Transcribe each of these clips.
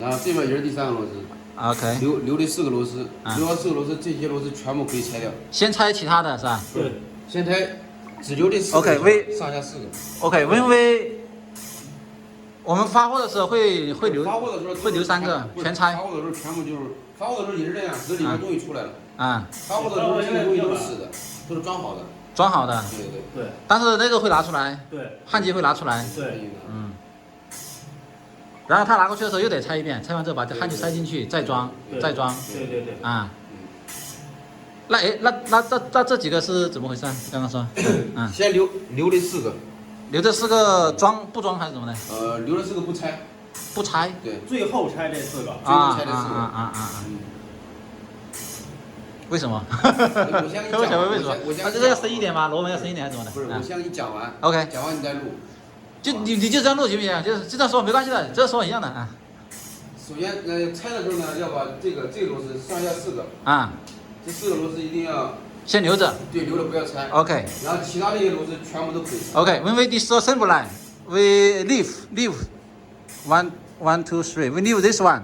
然后这边也是第3个螺丝。OK。留的4个螺丝，留了4个螺丝，这些螺丝全部可以拆掉。先拆其他的是吧？对，先拆，只留这4个。OK，上下4个。OK，我们发货的时候会留，发货的时候会留3个，全拆。发货的时候全部就是，发货的时候也是这样，这里面东西出来了。发货的时候这个东西都是死的，都是装好的。装好的。对。但是那个会拿出来。对。焊机会拿出来。对。然后他拿过去的时候又得拆一遍，拆完之后把这焊机塞进去，再装。对。那这几个是怎么回事？刚刚说。先留这4个。留这4个不装还是怎么的？留这4个不拆。不拆。对。最后拆这4个。最后拆这4个。为什么？我先给你讲。为什么？这要深一点吗？螺纹要深一点还是怎么的？不是，我先给你讲完。OK。讲完你再录。你就这样录行不行？就这样说没关系的，这样说一样的啊。首先，拆的时候呢，要把这个螺丝上下4个。这4个螺丝一定要先留着。对，留着不要拆。OK。然后其他这些螺丝全部都可以拆。OK，when we disassemble line, we leave 1, 2, 3. We leave this one,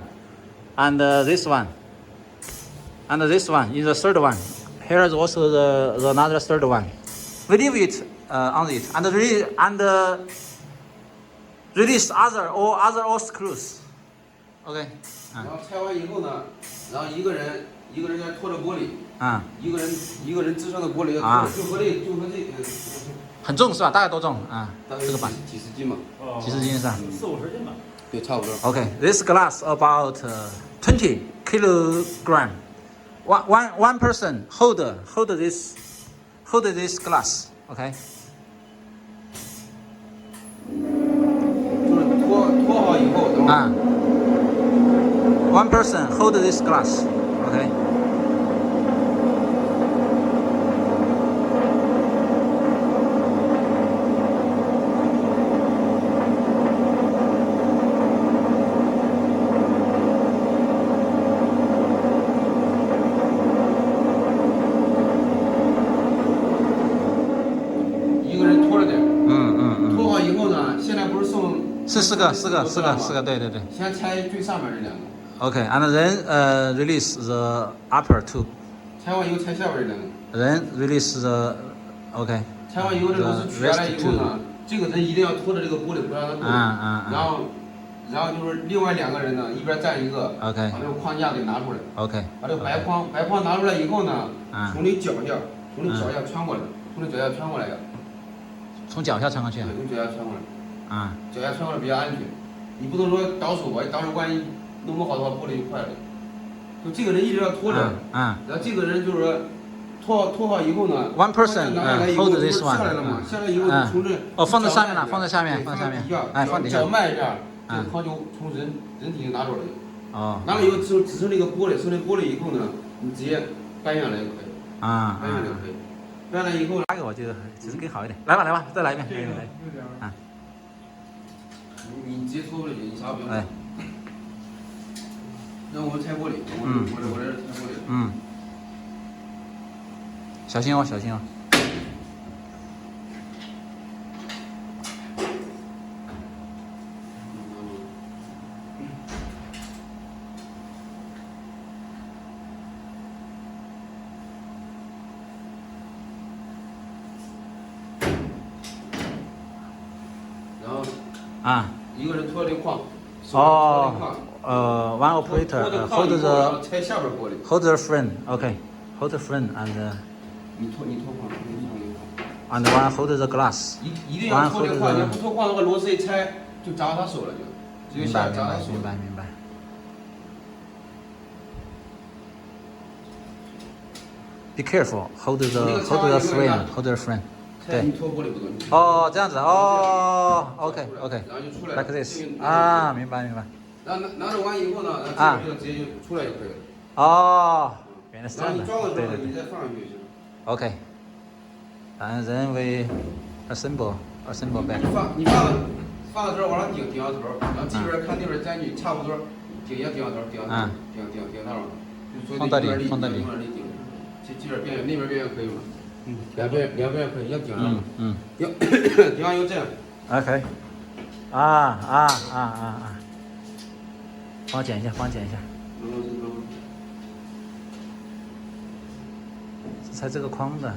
and this one, and this one is the third one. Here is also the another third one. We leave it on it and release other screws. OK。然后拆完以后呢，然后一个人在拖着玻璃。一个人支撑的玻璃就和这很重是吧？大概多重啊？这个板几十斤嘛？几十斤是吧？40-50斤吧。对，差不多。OK，this glass about 20 kilogram. One person hold this glass. OK。就是拖好以后，One person hold this glass. OK。是4个，对。先拆最上面这2个。OK，and then release the upper 2。拆完以后拆下边这2个。then release the OK。拆完以后这螺丝取下来以后呢，这个人一定要拖着这个玻璃不让它动。然后就是另外2个人呢，一边站一个。OK。把这个框架给拿出来。OK。把这个白框拿出来以后呢，从你脚下穿过来，从脚下穿过去。对，从脚下穿过来。脚下穿过来比较安全，你不能说倒手吧，倒手万一弄不好的话，玻璃就坏了。就这个人一直要拖着。然后这个人就是说拖好以后呢 ，one person hold this one。下来了嘛，下来以后从这放在上面了，放在下面。放底下。脚迈一下，这个框就从人体就拿走了。拿了以后只剩那个玻璃，剩那玻璃以后呢，你直接搬下来就可以。搬下来就可以。搬来以后，那个我觉得其实更好一点。来吧，再来一遍。你直接拖过去，你啥不用。那我们拆玻璃，我这是拆玻璃。小心哦。然后一个人拖这框。one operator hold the frame. OK, hold the frame and 你拖框。and one hold the glass. 一定要拖这框，你要不拖框的话，螺丝一拆就扎他手了，就直接扎他手。明白。Be careful. Hold the frame. 对。这样子OK。Like this. 明白。然后拿着完以后呢，这个直接就出来就可以了。原来是这样的。然后你装的时候对。你再放上去就行了。OK. And then we assemble back. 你放的时候往上顶上头，然后这边看那边间距差不多，顶上头，顶那儿。放这里。这边边缘那边边缘可以吗？两边可以，要顶上。顶上就这样。OK。帮我剪一下，帮我剪一下。才这个框的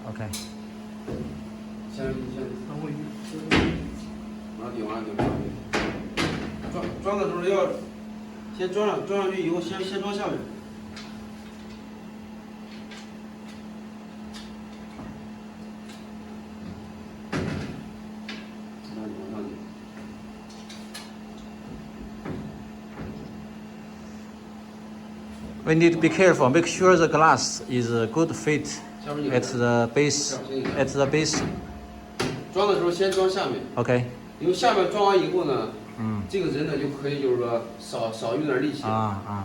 ，OK。先往后移，往上顶，装的时候要先装上去以后，先装下面。往上顶。 We need to be careful. Make sure the glass is a good fit at the base. At the base. 装的时候先装下面。OK。因为下面装完以后呢，这个人呢就可以就是说少用点力气。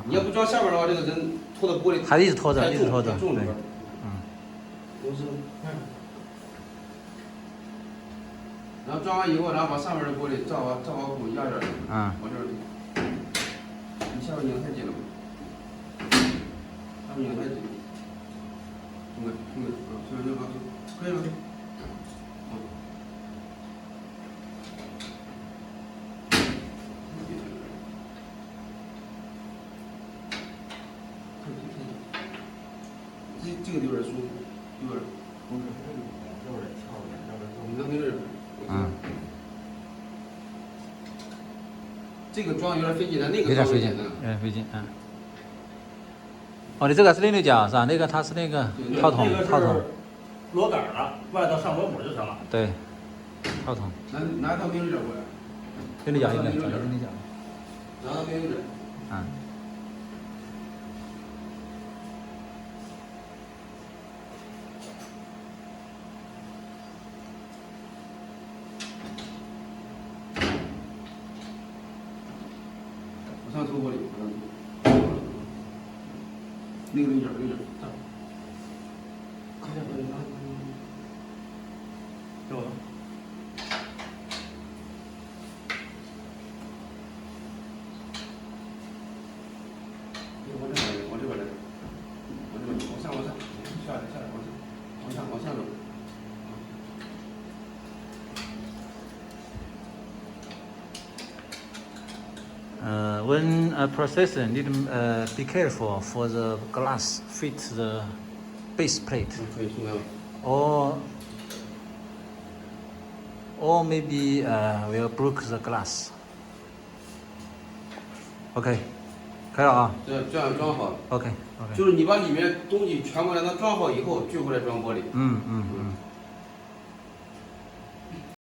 你要不装下面的话，这个人拖的玻璃还一直拖着，太一直拖着。重了。对。都是。然后装完以后，然后把上面的玻璃照往孔压点儿。往这儿。你下面拧太紧了。 上面拧太紧，行，可以了。这个有点舒服，有点。你看这儿。这个装有点费劲，但那个装费劲。费劲，哦，你这个是另一角是吧？那个它是那个套筒，螺杆的，外头上螺母就行了。对，套筒。拿到另一角过来。另一角，另一角。拿到另一角。往上抽玻璃，另一角，这儿。给我。往这边来，往上，下来，往下走。 when a processor need to be careful for the glass fit the base plate, 可以出来了。or maybe will break the glass. OK， 开了啊。这样装好。OK。就是你把里面东西全部让它装好以后，最后再装玻璃。嗯。